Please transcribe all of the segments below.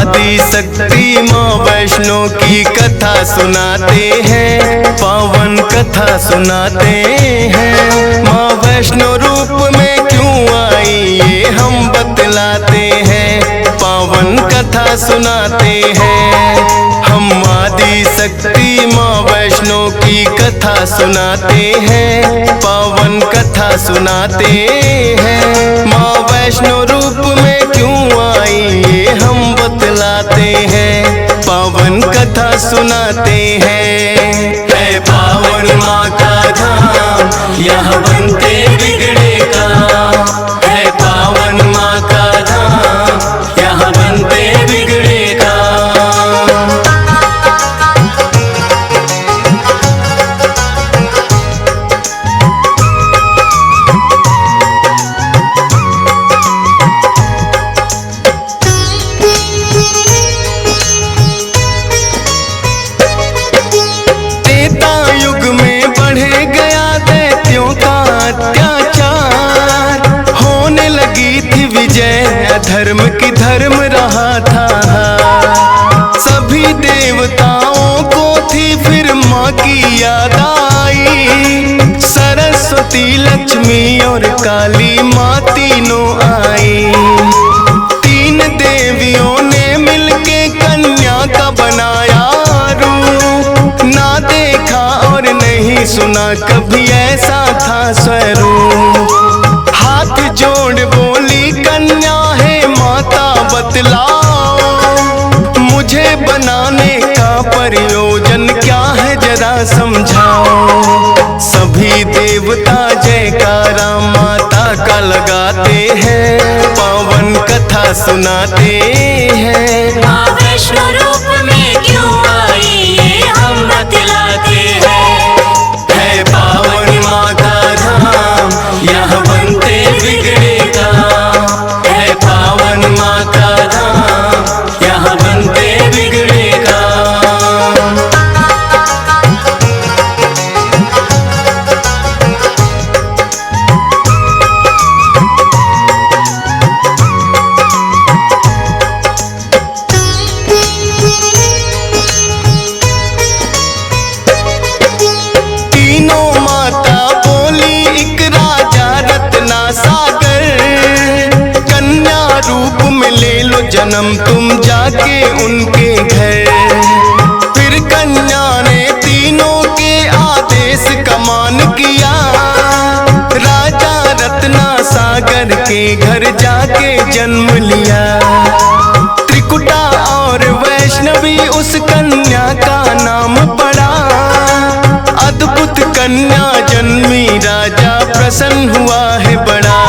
आदि शक्ति माँ वैष्णो की कथा सुनाते हैं, पावन कथा सुनाते हैं। माँ वैष्णो रूप में क्यों आई ये हम बतलाते हैं, पावन कथा सुनाते हैं। हम आदि शक्ति माँ वैष्णो की कथा सुनाते हैं, पावन कथा सुनाते हैं। माँ वैष्णो रूप में क्यों आई ये हम बतलाते हैं, पावन कथा सुनाते हैं। है पावन माँ का धाम, यहाँ बनते बिगड़े काम। है पावन माँ का धाम, यहाँ बनते बिगड़े काम। धर्म की धर्म रहा था, सभी देवताओं को थी फिर माँ की याद आई। सरस्वती लक्ष्मी और काली माँ तीनों आई। तीन देवियों ने मिलके कन्या का बनाया रूप, ना देखा और नहीं सुना कभी ऐसा था स्वरूप। हाथ जोड़ बोली कन्या बतलाओ, मुझे बनाने का प्रयोजन क्या है जरा समझाओ। सभी देवता जयकारा माता का लगाते हैं, पावन कथा सुनाते हैं। माँ वैष्णो रूप में क्यों आई ये हम बतलाते हैं। है पावन माँ का धाम, यहाँ बनते बिगड़े काम। है पावन माँ का धाम, यहाँ बनते बिगड़े काम। तीनों माता बोली एक राजा रत्ना सागर, कन्या रूप में ले लो जन्म तुम जाके उनके घर। फिर कन्या ने तीनों के आदेश का मान किया, राजा रत्ना सागर के घर जाके जन्म लिया। त्रिकुटा और वैष्णवी उस कन्या का नाम पड़ा, अद्भुत कन्या जन्मी राजा प्रसन्न हुआ है बड़ा।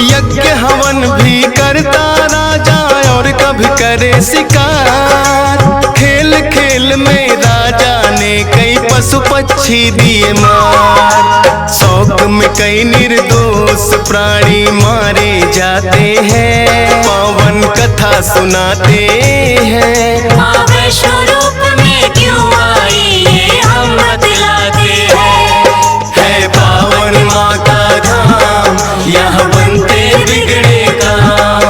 यज्ञ हवन भी करता राजा और कभी करे शिकार। खेल खेल में राजा ने कई पशु पक्षी दिए मार। शौक में कई निर्दोष प्राणी मारे जाते हैं, पावन कथा सुनाते हैं। माँ वैष्णो रूप में क्यों आई ये हम बतलाते हैं। है पावन माँ का धाम, यहाँ बनते बिगड़े काम।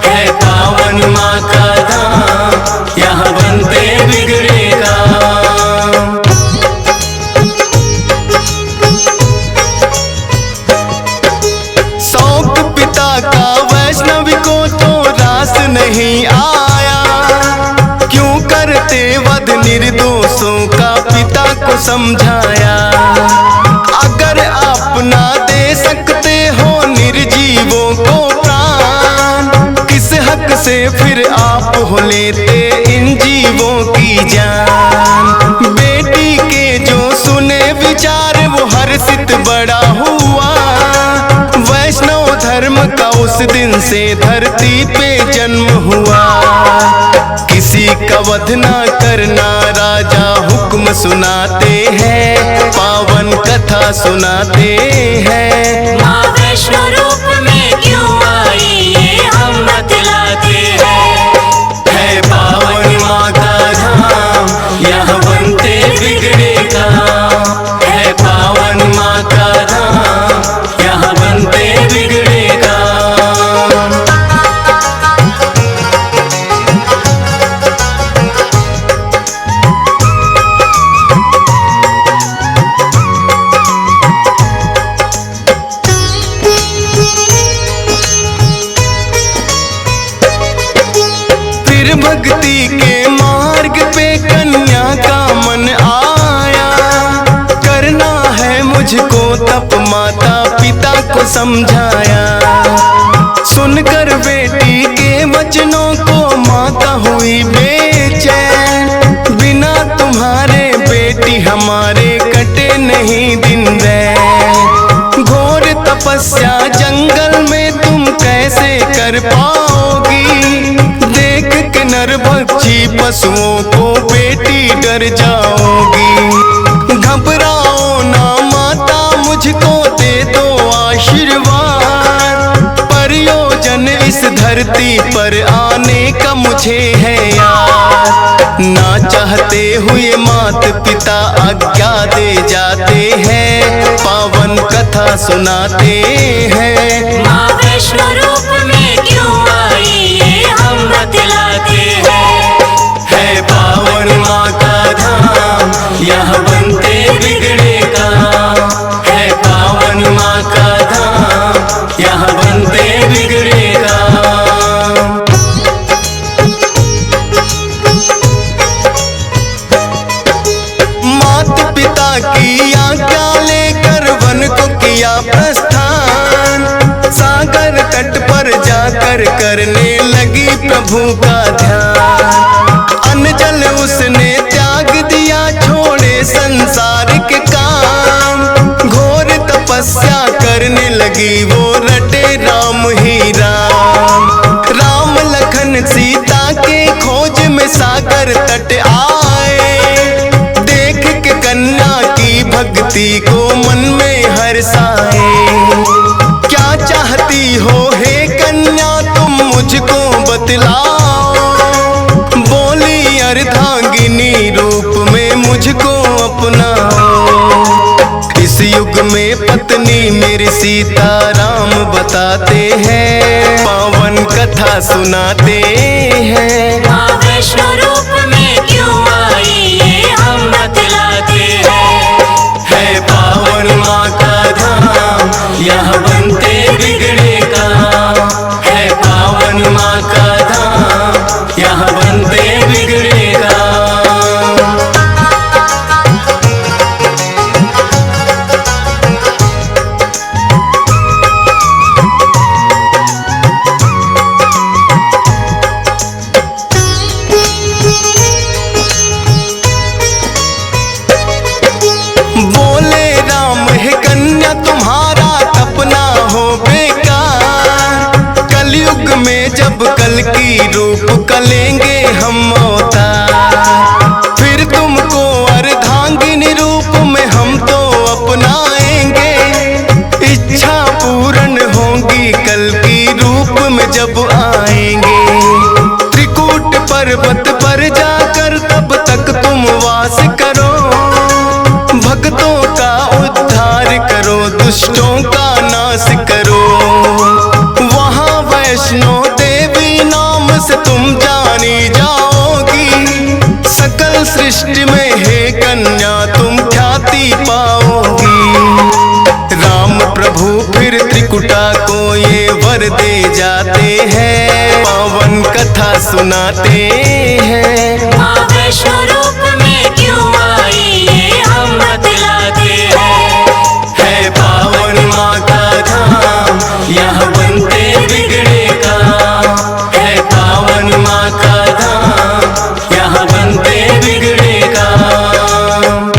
है पावन माँ का धाम, यहाँ बनते बिगड़े काम। शौक पिता का वैष्णवी को तो रास नहीं आया, क्यों करते वध निर्दोषों का पिता को समझाया। अगर आप ना दे सकते हो निर्जीवों को प्राण, किस हक से फिर आप हो लेते इन जीवों की जान। बेटी के जो सुने विचार वो हर्षित बड़ा हुआ, वैष्णव धर्म का उस दिन से धरती पे जन्म हुआ। किसी का वध ना करना राजा हुक्म सुनाते हैं, पावन कथा सुनाते हैं। माँ वैष्णो रूप में क्यों आई ये हम बतलाते हैं। है पावन माँ का धाम, यहाँ बनते बिगड़े काम। है पावन माँ का धाम, यहाँ बनते बिगड़े काम। भक्ति के मार्ग पे कन्या का मन आया। करना है मुझको तप, माता पिता को समझाया। सुनकर बेटी के वचनों को माता हुई बेचैन। बिना तुम्हारे बेटी हमारे कटे नहीं दिन रैन। घोर तपस्या जंगल में तुम कैसे कर पाओगी। देख के नरभक्षी पशुओं को बेटी डर जाओगी। घबराओ ना माता, मुझको दे दो आशीर्वाद। प्रयोजन इस धरती पर आने का मुझे है याद। ना चाहते हुए माता पिता आज्ञा दे जाते हैं। पावन कथा सुनाते हैं। माँ वैष्णो रूप में क्यों आई ये हम बतलाते हैं। है पावन माँ का धाम, यहाँ बनते बिगड़े काम। है पावन माँ का धाम, यहाँ बनते बिगड़े काम। माता पिता की आज्ञा लेकर वन को किया प्रस्थान। सागर तट पर जाकर करने लगी प्रभु का ध्यान। अन्न जल उसने त्याग दिया, छोड़े संसार के काम। घोर तपस्या करने लगी वो, रटे राम ही राम। राम लखन सीता के खोज में सागर तट आए। देख के कन्या की भक्ति को मन में हर्षाए। क्या चाहती हो हे कन्या तुम मुझको बतलाओ। बोली अर्धांगिनी रूप में मुझको अपनाओ। इस युग में पत्नी मेरी सीता राम बताते हैं। पावन कथा सुनाते हैं। माँ वैष्णो रूप में क्यों आई ये हम बतलाते हैं। है पावन माँ का धाम, यहाँ बनते बिगड़े काम। है पावन माँ का धाम, यहाँ बनते बिगड़े काम। बोले राम है कन्या तुम्हारा सपना हो बेकार। कलयुग में जब कल की रूप कलेंगे हम अवतार। फिर तुमको अर्धांगिनी रूप में हम तो अपनाएंगे। इच्छा पूर्ण होगी कल की रूप में जब आएंगे। त्रिकूट पर्वत पर जाकर तब तक तुम वास करो। भक्तों का उद्धार करो, दुष्टों का नाश करो। वहाँ वैष्णो देवी नाम से तुम जानी जाओगी। सकल सृष्टि में हे कन्या तुम ख्याति पाओगी। राम प्रभु फिर त्रिकुटा को ये वर दे जाते हैं। पावन कथा सुनाते हैं। माँ वैष्णो रूप में क्यों आई ये हम बतलाते हैं। है पावन माँ का धाम, यहाँ बनते बिगड़े काम। है पावन माँ का धाम, यहाँ बनते बिगड़े काम।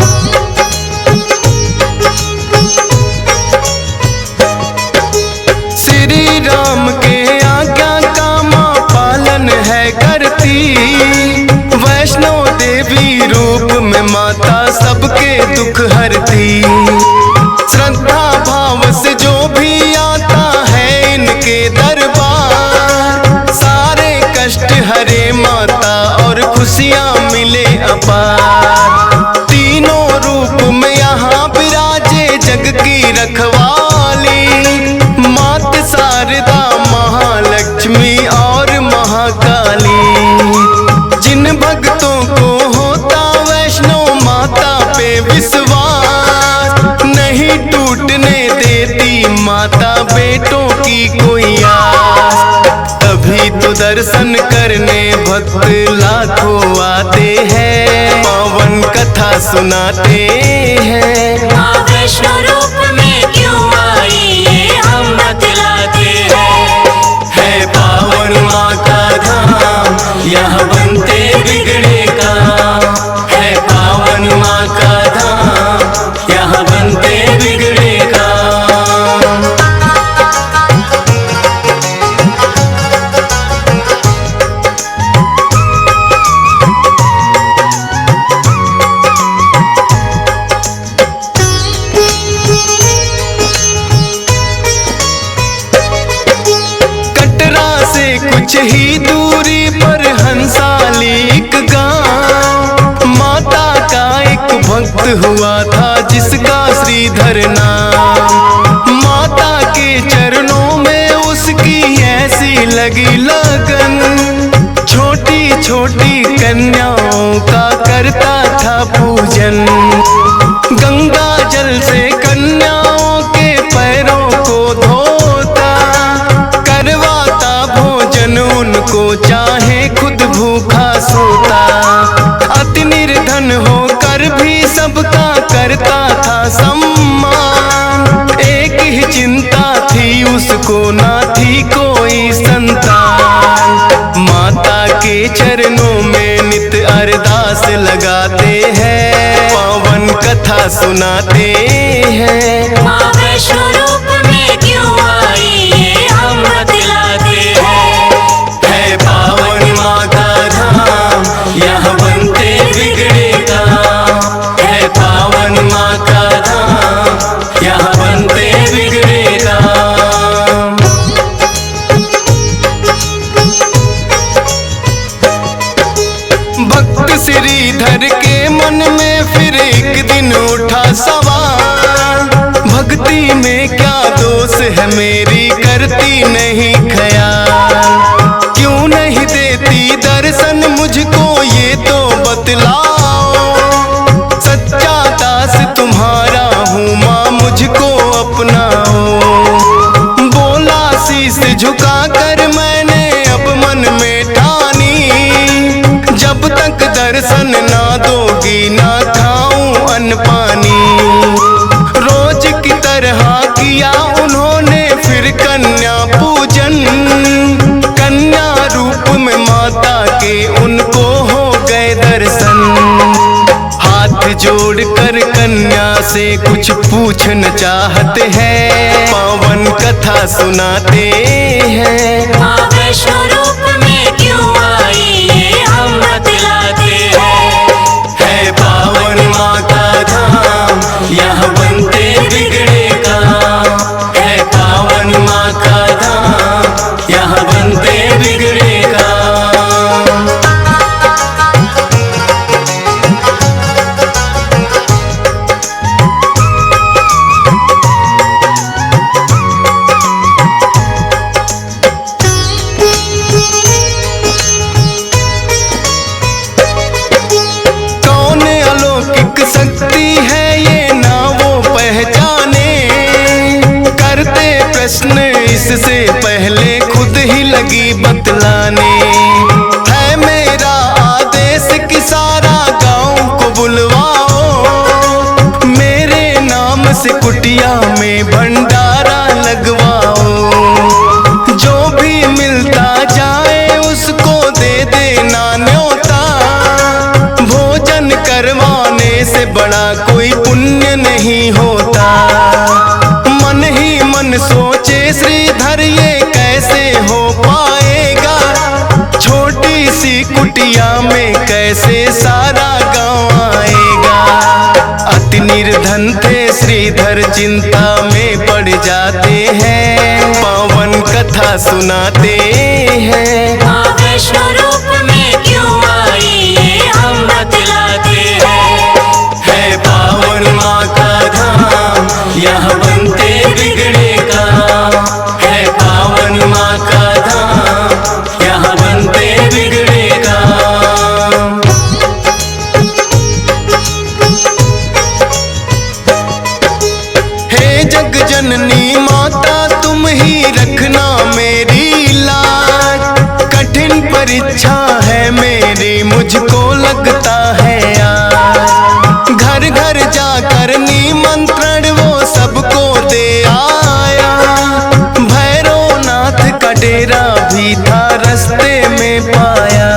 श्री राम के आज्ञा का माँ पालन है करती। वैष्णो देवी रूप में माता सबके दुख हरती। श्रद्धा भाव से जो भी आता है इनके दरबार। सारे कष्ट हरे माता और खुशियाँ मिले अपार। तीनों रूप में यहाँ विराजे जग की रखवाली। मात शारदा महालक्ष्मी और महाकाली। जिन भक्तों को होता वैष्णो माता पे विश्वास, नहीं टूटने देती माता बेटों की कोई आस। तभी तो दर्शन करने भक्त लाखों आते हैं, पावन कथा सुनाते हैं। माँ वैष्णो रूप में क्यों आई ये हम बतलाते हैं। है पावन माँ का धाम, यहाँ बनते बिगड़े काम। है पावन माँ का धाम, यहाँ बनते बिगड़े काम। कटरा से कुछ ही दूरी पर हंसाली एक गांव, माता का एक भक्त हुआ था जिसका श्रीधर नाम। माता के चरणों में उसकी ऐसी लगी लगन, छोटी छोटी कन्याओं का करता था पूजन। गंगा जल से कन्याओं के पैरों को धोता, करवाता भोजन उनको चाहे खुद भूखा सोता। अति निर्धन होकर भी सबका करता था सम्मान, एक ही चिंता थी उसको ना थी कोई संतान। माता के चरणों में नित अरदास लगाते हैं, पावन कथा सुनाते हैं। माँ वैष्णो रूप में क्यों आई ये हम बतलाते हैं। है पावन माँ का धाम, यहाँ बनते बिगड़े काम। है पावन माँ का धाम, यहाँ बनते बिगड़े काम। भक्त श्रीधर के मन में फिर एक दिन उठा सवाल, भक्ति में क्या दोष है मेरी करती नहीं ख्याल। क्यों नहीं देती दर्शन मुझको ये तो बतलाओ, सच्चा दास तुम्हारा हूँ माँ मुझको अपनाओ। बोला शीश झुका कर मैंने अब मन में ठानी, जब तक दर्शन ना दोगी ना खाऊं अन्न पानी। रोज की तरह किया उन्होंने फिर कन्या पूजन, कन्या रूप में माता के उनको हो गए दर्शन। हाथ जोड़कर कन्या से कुछ पूछना चाहते हैं, पावन कथा सुनाते हैं। माँ वैष्णो रूप में क्यों आई ये हम बतलाते हैं। है पावन माँ का धाम, यहाँ बनते बिगड़े काम। है पावन माँ का धाम, यहाँ बनते बिगड़े काम। कौन अलौकिक शक्ति है ये ना वो पहचाने, करते प्रश्न इससे पहले खुद ही लगी बतलाने। है मेरा आदेश कि सारा गांव को बुलवाओ, मेरे नाम से कुटिया में भंडारा लगवाओ। जो भी मिलता जाए उसको दे देना न्योता, भोजन करवाने से बड़ा कोई पुण्य नहीं होता। मन ही मन सोचे श्रीधर ये कैसे हो पाएगा, छोटी सी कुटिया में कैसे सारा गांव आएगा। अति निर्धन थे श्रीधर चिंता में पड़ जाते हैं, पावन कथा सुनाते हैं। माँ वैष्णो रूप में क्यों आई ये हम बतलाते हैं। है पावन माँ का धाम, यहाँ बनते बिगड़े काम। है पावन माँ का धाम, यहाँ बनते बिगड़े काम। हे जग जननी माता तुम ही रखना मेरी लाज, परीक्षा है मेरी, मुझको लगता है यार। घर घर जाकर निमंत्रण वो सबको दे आया। भैरवनाथ का डेरा भी था रास्ते में पाया।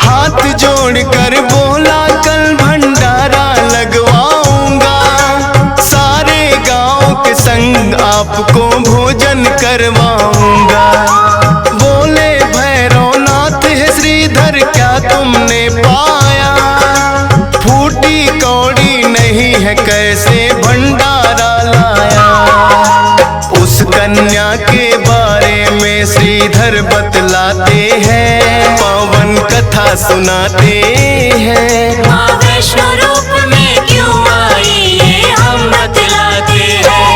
हाथ जोड़कर बोला कल भंडारा लगवाऊंगा, सारे गांव के संग आपको भोजन करवाऊंगा। बोले भैरवनाथ है श्रीधर क्या तुमने पाया, फूटी कौड़ी नहीं है कैसे भंडारा लाया। उस कन्या के बारे में श्रीधर बतलाते हैं, पावन कथा सुनाते हैं। माँ वैष्णो रूप में क्यों आई ये हम बतलाते हैं।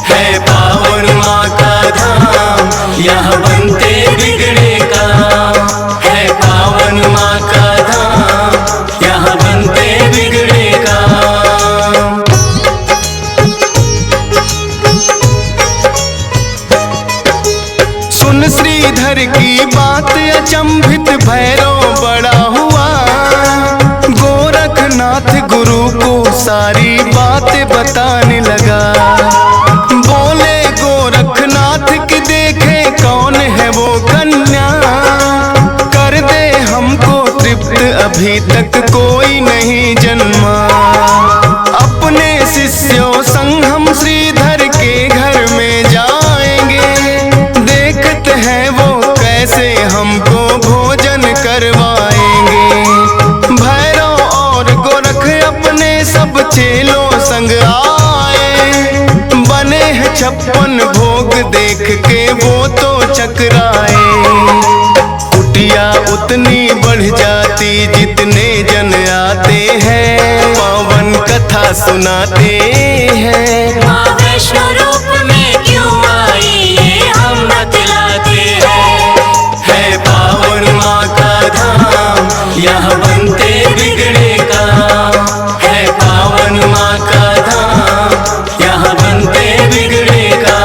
है पावन माँ का धाम, यहाँ बनते बिगड़े काम। है पावन माँ का धाम, यहाँ बनते बिगड़े काम। सुन श्रीधर की बात अचंभित भैरव बड़ा हुआ। गोरखनाथ गुरु को सारी बातें बताने लगा। बोले गोरखनाथ के देखे कौन है वो कन्या, कर दे हमको तृप्त अभी तक कोई नहीं जन्मा। अपने शिष्यों संग हम श्रीधर के घर में जाएंगे, देखते हैं वो कैसे हमको भोजन करवाएंगे। भैरव और गोरख अपने सब चेलों संग आए, बने हैं 56 भोग देख के वो तो चकराए। कुटिया उतनी बढ़ जाती जितने जन आते हैं, पावन कथा सुनाते हैं। माँ वैष्णो रूप में क्यों आई ये हम बतलाते हैं। है पावन माँ का धाम, यहाँ बनते बिगड़े काम। है पावन माँ का धाम, यहाँ बनते बिगड़े काम।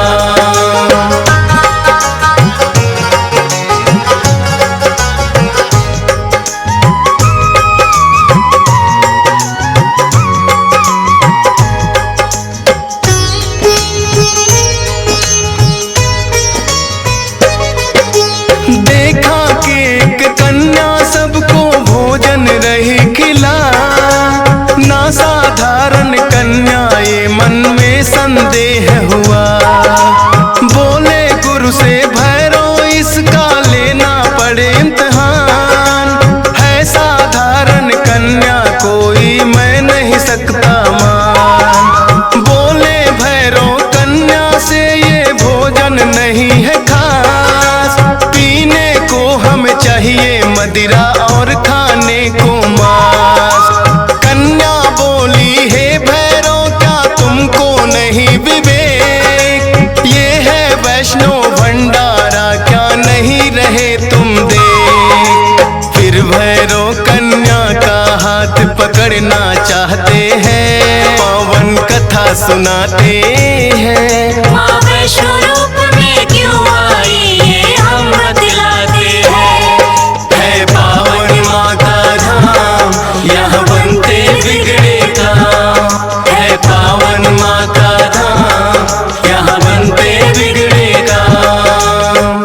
देखा कि एक कन्या सबको भोजन रही खिला, ना साधारण कन्या ये मन में संदेह हुआ। बोले गुरु से भैरव इसका लेना पड़े इम्तिहान, है साधारण कन्या कोई मैं नहीं सकता मान। बोले भैरव कन्या से ये भोजन नहीं है खास, पीने को हमें चाहिए मदिरा और खाने को मांस। कन्या बोली हे भैरव क्या तुमको नहीं विवेक, ये है वैष्णो भंडारा क्या नहीं रहे तुम देख। फिर भैरव कन्या का हाथ पकड़ना चाहते हैं, पावन कथा सुनाते हैं। माँ वैष्णो रूप में क्यों आई ये हम बतलाते हैं। है पावन माँ का धाम, यहाँ बनते बिगड़े काम। है पावन माँ का धाम, यहाँ बनते बिगड़े काम।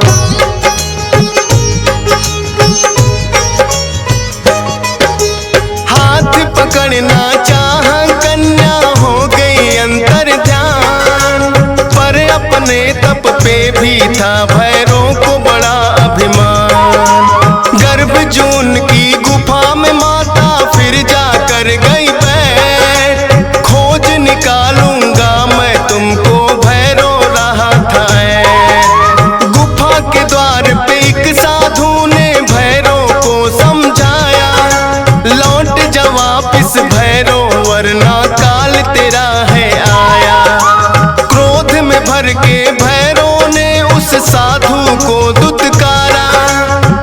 हाथ पकड़ना चाह कन्या हो गई अंतर ध्यान, पर अपने तप पे भी था भैरव को बड़ा अभिमान। गर्भ जून की गुफा में माता फिर जाकर गई बैठ, खोज निकालूंगा मैं तुमको भैरव रहा था ऐठ। गुफा के द्वार पे एक साधु ने भैरव को समझाया, लौट जा वापिस भैरव वरना काल तेरा है आया। क्रोध में भर के भैरव ने उस साधु को दुत्कारा,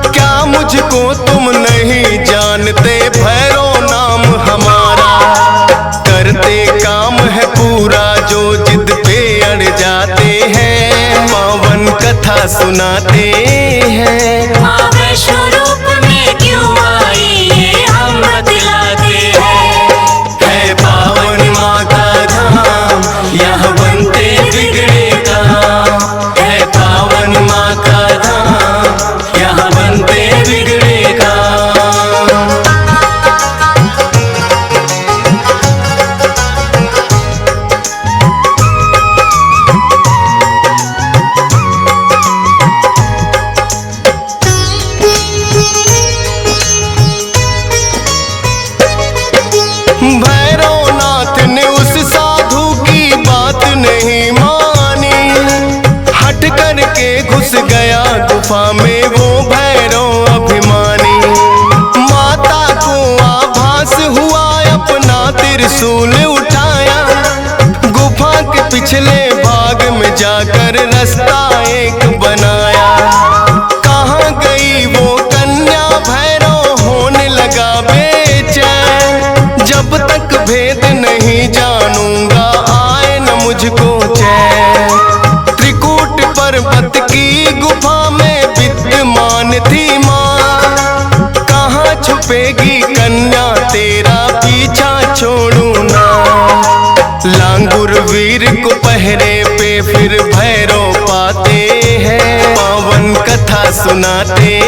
क्या मुझको तुम नहीं जानते भैरव नाम हमारा। करते काम है पूरा जो जिद पे अड़ जाते हैं, पावन कथा सुनाते हैं। गुफा में वो भैरव अभिमानी। माता को आभास हुआ, अपना त्रिशूल उठाया, गुफा के पिछले भाग में जाकर रास्ता एक बनाया। कहाँ गई वो कन्या, भैरव होने लगा बेचैन। जब तक भेद नहीं जानूंगा आए न मुझको चैन। त्रिकूट पर्वत की गुफा में विद्यमान थी माँ, कहाँ छुपेगी कन्या तेरा पीछा छोड़ू ना। लांगुर वीर को पहरे पे फिर भैरव पाते हैं, पावन कथा सुनाते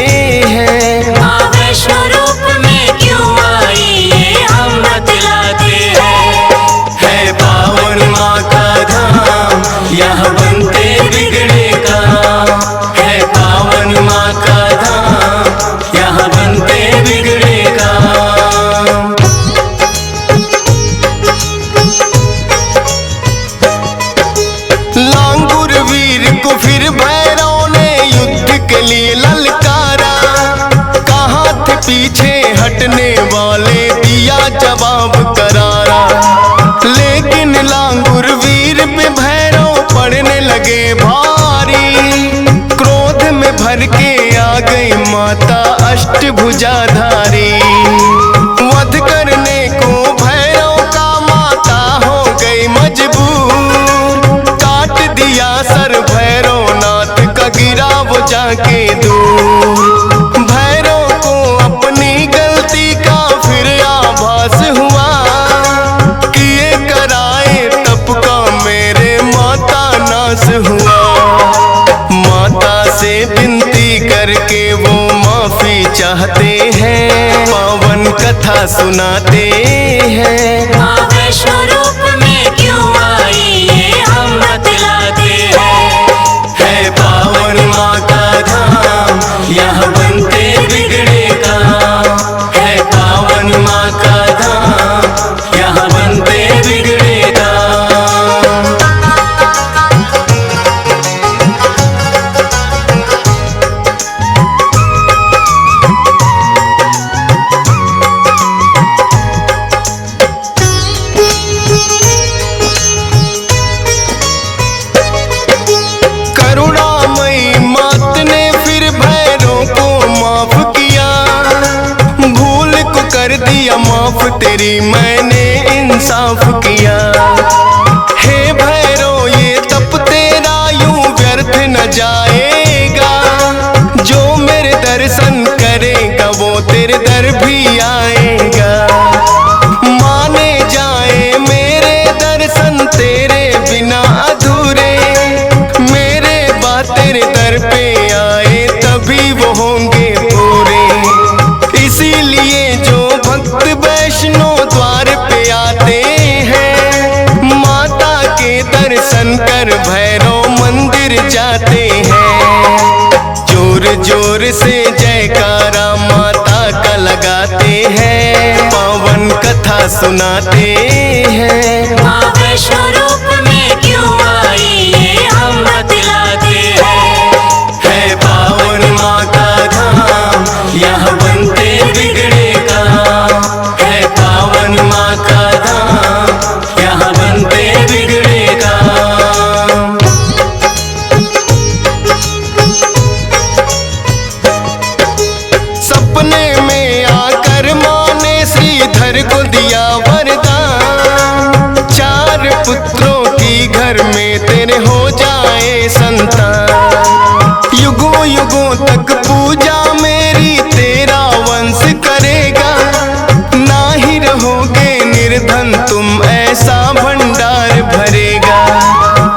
हैं। माँ वैष्णो रूप में क्यों आई ये हम बतलाते हैं। है पावन माँ का धाम, यहाँ बनते बिगड़े काम। है पावन माँ का धाम, यहाँ बनते बिगड़े काम। लांगुर वीर को फिर भैरव ने युद्ध के लिए ललकारा। कहाँ थे पीछे हटने वाले, दिया जवाब करारा। लेकिन लांगुर वीर पे भैरव पड़ने लगे भारी। क्रोध में भर के आ गई माता अष्टभुजाधारी। वध करने को भैरव का माता हो गई मजबूर। काट दिया सर भैरवनाथ का, गिरा वो जाके दूर। भैरव को अपनी गलती का फिर आभास हुआ, किए कराए तप का मेरे माता नाश हुआ। माता से विनती करके वो माफी चाहते हैं, पावन कथा सुनाते हैं। माँ वैष्णो रूप में क्यों आई ये हम बतलाते हैं। है पावन माँ का धाम, यहाँ बनते बिगड़े काम। है पावन माँ का धाम, यहाँ बनते बिगड़े काम। करुणामयी मात ने फिर भैरव को माफ किया। भूल को कर दिया माफ, तेरी मैंने इंसाफ किया। हे भैरव ये तप तेरा यूं व्यर्थ न जाएगा। जो मेरे दर्शन करेगा वो तेरे दर भी आएगा। माने जाए मेरे दर्शन तेरे बिना अधूरे। मेरे बात तेरे दर पे आए तभी वो होंगे पूरे। इसीलिए जो भक्त वैष्णो द्वार पे आते हैं, माता के दर्शन कर भैरव मंदिर जाते हैं। जोर जोर से जयकारा माता का लगाते हैं, पावन कथा सुनाते हैं। माँ वैष्णो रूप में क्यों आई ये हम बतलाते हैं। है पावन माँ का धाम, यहाँ बनते बिगड़े काम। है पावन माँ का धाम, यहाँ बनते बिगड़े काम। सपने में आकर माँ ने श्रीधर को दिया वरदान। 4 पुत्रों की घर में तेरे हो जाए संतान। युगों युगों तक पूजा मेरी तेरा वंश करेगा। ना ही रहोगे निर्धन तुम, ऐसा भंडार भरेगा।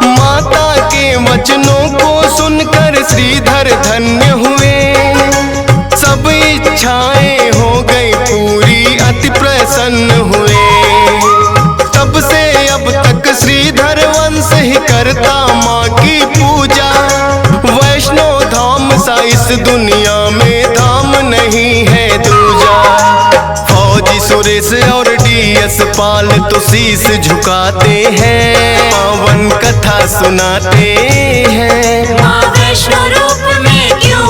माता के वचनों को सुनकर श्रीधर धन्य हुए। सब इच्छाएं हो गई पूरी, अति प्रसन्न हुए। तब से अब तक श्रीधर वंश ही करता माँ की पूजा। वैष्णो धाम सा इस दुनिया में धाम नहीं है दूजा। फौजी सुरेश और डीएस पाल तो शीश झुकाते हैं, पावन कथा सुनाते हैं। माँ वैष्णो रूप में क्यों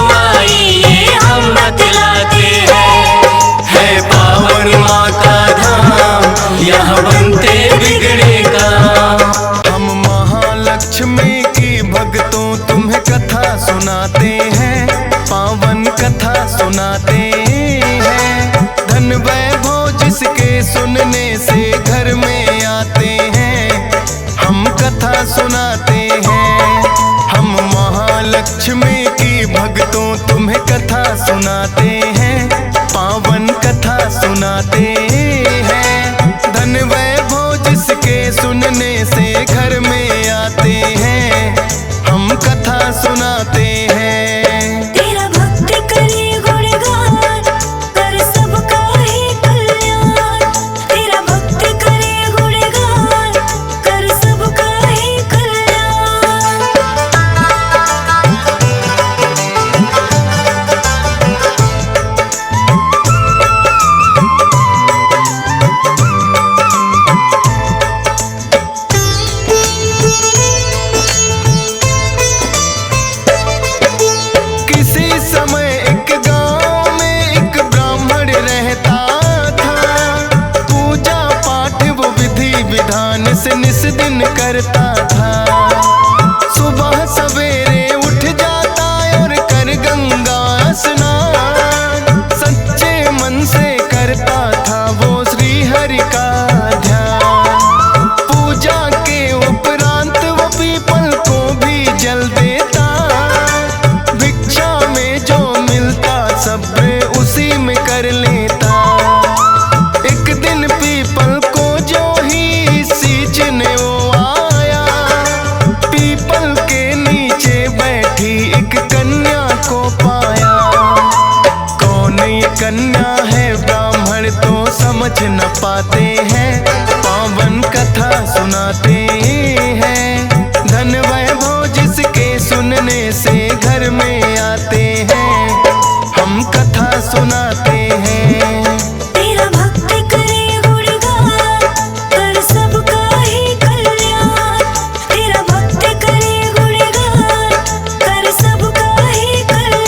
सुनाते हैं। धन वैभव जिसके सुनने से घर में आते हैं, हम कथा सुनाते हैं। हम महालक्ष्मी की भक्तों तुम्हें कथा सुनाते हैं, पावन कथा सुनाते हैं। धन वैभव जिसके सुनने से घर में आते हैं, हम कथा सुनाते हैं। तेरा भक्त करे गुणगान, कर सबका ही कल्याण। तेरा भक्त करे गुणगान, कर सबका ही कल्याण। किसी समय एक गांव में एक ब्राह्मण रहता था। पूजा पाठ वो विधि विधान से निस दिन करता था। सुबह सवेरे उठ जाता और कर गंगा स्नान। सच्चे मन से करता था वो श्री हरि का ध्यान। पूजा के उपरांत वो पीपल को भी जल देता। भिक्षा में जो मिलता सब्र उसी में कर लेता। एक दिन पीपल को जो ही सींचने वो आया, पीपल के नीचे बैठी एक कन्या को पाया। कौन ये कन्या है ब्राह्मण तो समझ न पाते हैं, पावन कथा सुनाते हैं। धन वैभव जिसके सुनने से घर में आते हैं, हम कथा सुनाते हैं। तेरा भक्त करे गुणगान, कर सबका ही कल्याण। तेरा भक्त करे गुणगान, कर सबका ही कल्याण।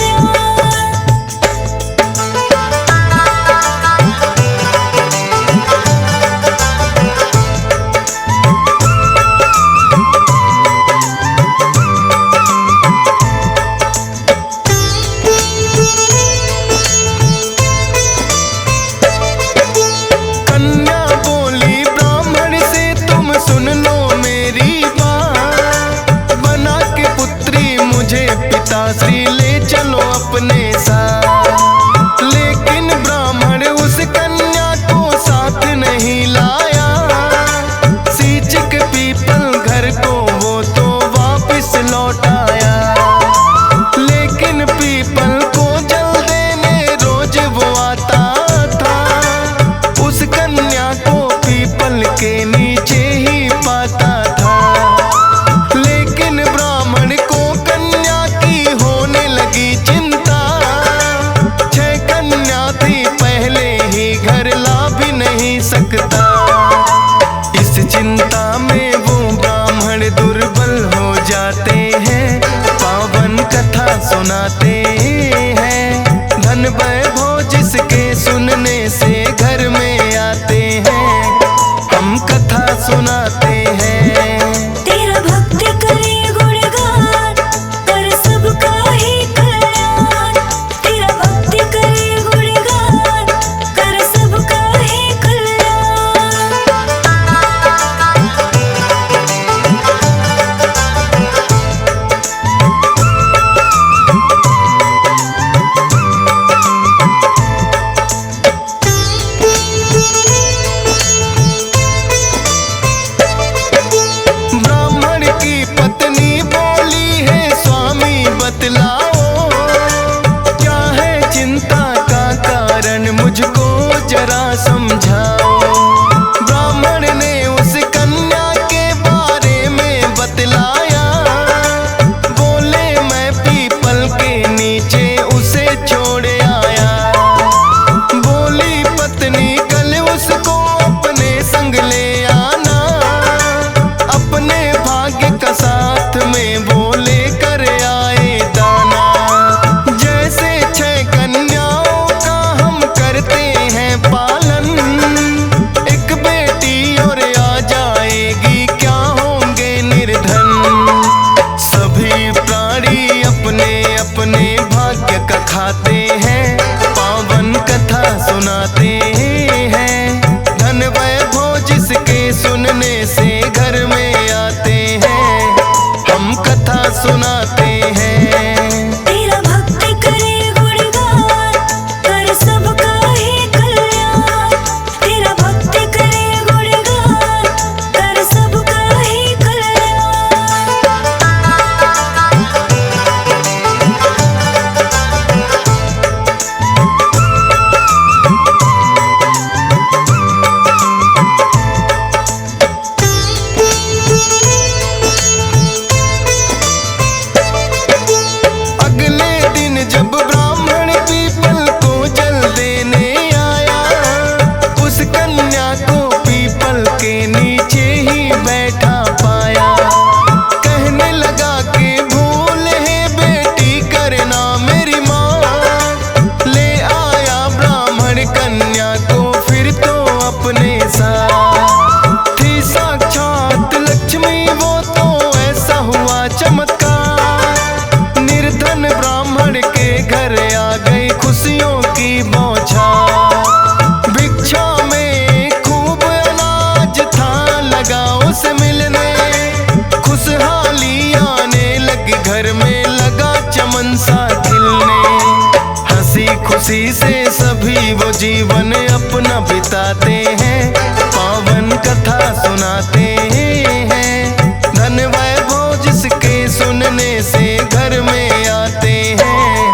खुशी से सभी वो जीवन अपना बिताते हैं, पावन कथा सुनाते हैं। धन वैभव जिसके सुनने से घर में आते हैं,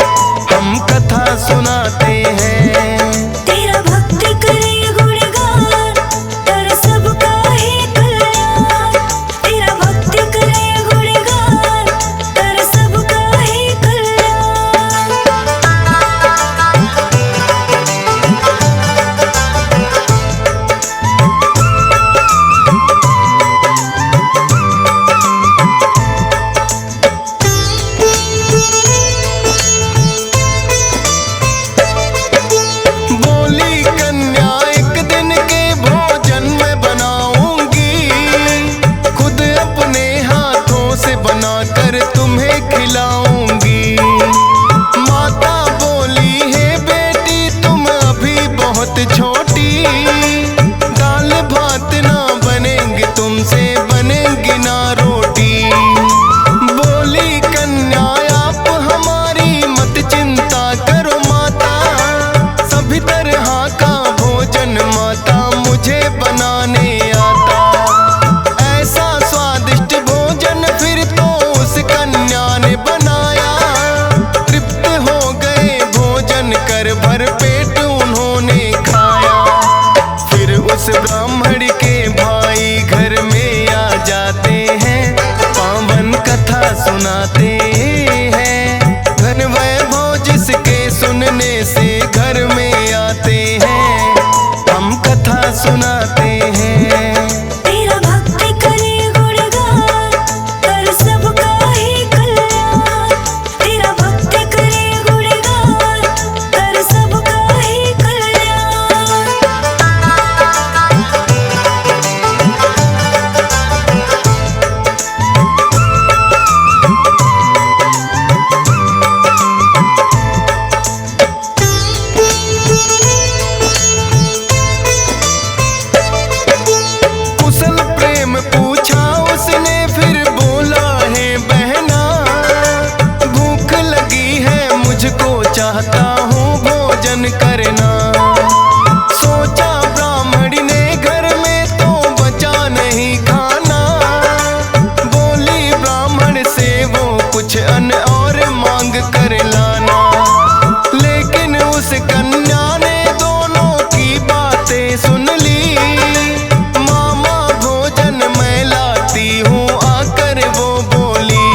हम कथा सुनाते हैं। तेरा भक्ति करे गुणगान, कर सबका ही कल्याण। तेरा भक्ति करे गुणगान, कर सबका ही कल्याण। बोली कन्या एक दिन के भोजन में बनाऊंगी, खुद अपने हाथों से बनाकर तुम्हें खिलाऊंगी। माता बोली है बेटी तुम अभी बहुत छोटी, दाल भात ना बनेंगे तुमसे, बनेंगी ना रोटी। बोली कन्या आप हमारी मत चिंता करो माता, सभी तरह का भोजन माता मुझे बनाने आता। ऐसा स्वादिष्ट भोजन फिर तो उस कन्या ने बनाया, तृप्त हो गए भोजन कर भर पेट उन्होंने खाया। फिर उस ब्राह्मण के भाई घर में आ जाते हैं, पावन कथा सुनाते हैं। धन वैभव जिसके सुनने से घर में आते हैं, हम कथा सुनाते हैं। तेरा भक्ति करे गुणगान, कर सबका ही कल्याण। तेरा भक्ति करे गुणगान, कर सबका ही कल्याण। कुशल प्रेम पूछा उसने, फिर बोला है बहना, भूख लगी है मुझको चाहता हूँ भोजन करना। सोचा ब्राह्मणी ने घर में तो बचा नहीं खाना, बोली ब्राह्मण से वो कुछ अन्न और मांग कर लाना। लेकिन उस कन्या ने दोनों की बातें सुन ली, मामा भोजन मैं लाती हूँ आकर वो बोली।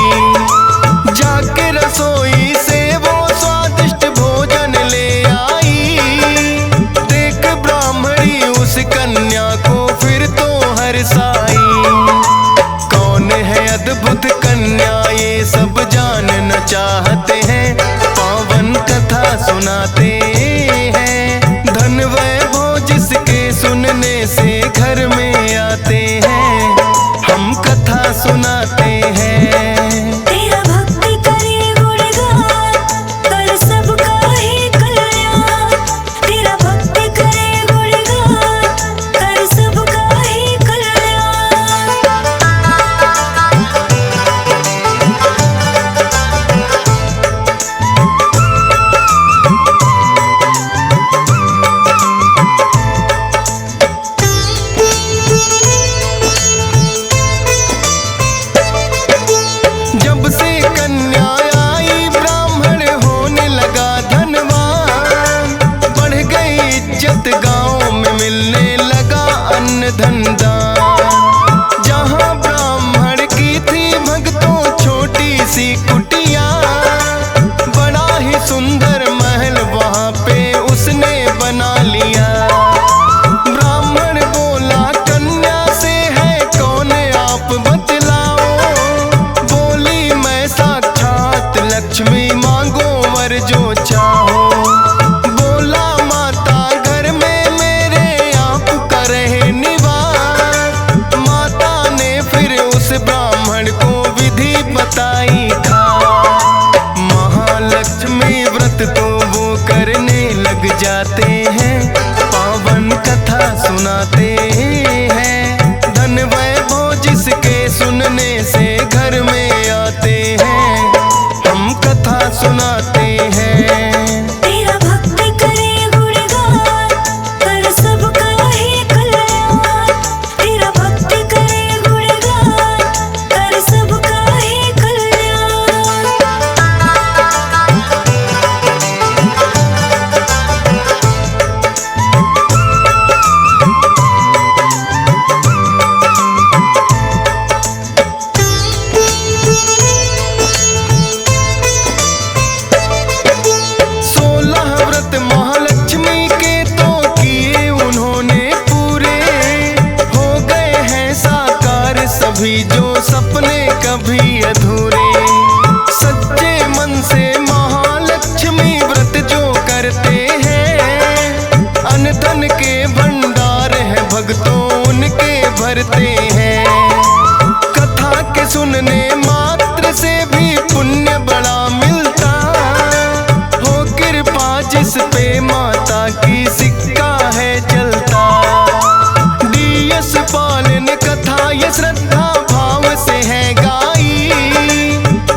जाके रसोई से वो स्वादिष्ट भोजन ले आई, देख ब्राह्मणी उस कन्या को फिर तो हर्षाई। कौन है अद्भुत कन्या ये सब जानना चाहते हैं, पावन कथा सुनाते हैं। धन वैभव जिसके सुनने से घर में आते हैं, हम कथा सुनाते हैं। तेरा भक्ति करे गुणगान, कर सबका ही कल्याण। तेरा भक्ति करे गुणगान, कर सबका ही कल्याण। जब से कन्या आई ब्राह्मण होने लगा धनवान, बढ़ गई इज्जत गांव में मिलने लगा अन्न धन दान। जहां ब्राह्मण की थी भक्तों छोटी सी कुटिया, बड़ा ही सुंदर महल वहां पे उसने बना लिया। ब्राह्मण बोला कन्या से है कौन आप बतलाओ, बोली मैं साक्षात लक्ष्मी मांगो वर जो चाहो। बोला माता घर में मेरे आपका रहे निवास, माता ने फिर उस ब्राह्मण को विधि बताई था। महालक्ष्मी व्रत तो वो करने लग जाते हैं, पावन कथा सुनाते हैं। धन वैभव जिसके सुनने से घर में आते हैं, हम कथा सुनाते हैं। तेरा भक्ति भरते हैं। कथा के सुनने मात्र से भी पुण्य बड़ा मिलता, हो कृपा जिस पे माता की सिक्का है चलता। DS पाल ने कथा ये श्रद्धा भाव से है गाई,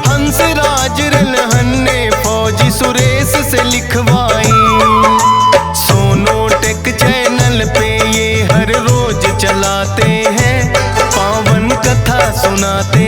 हंसराज रलहन ने फौजी सुरेश से लिखवाई। सोनोटेक चैनल पे ये हर रोज चलाते हैं, पावन कथा सुनाते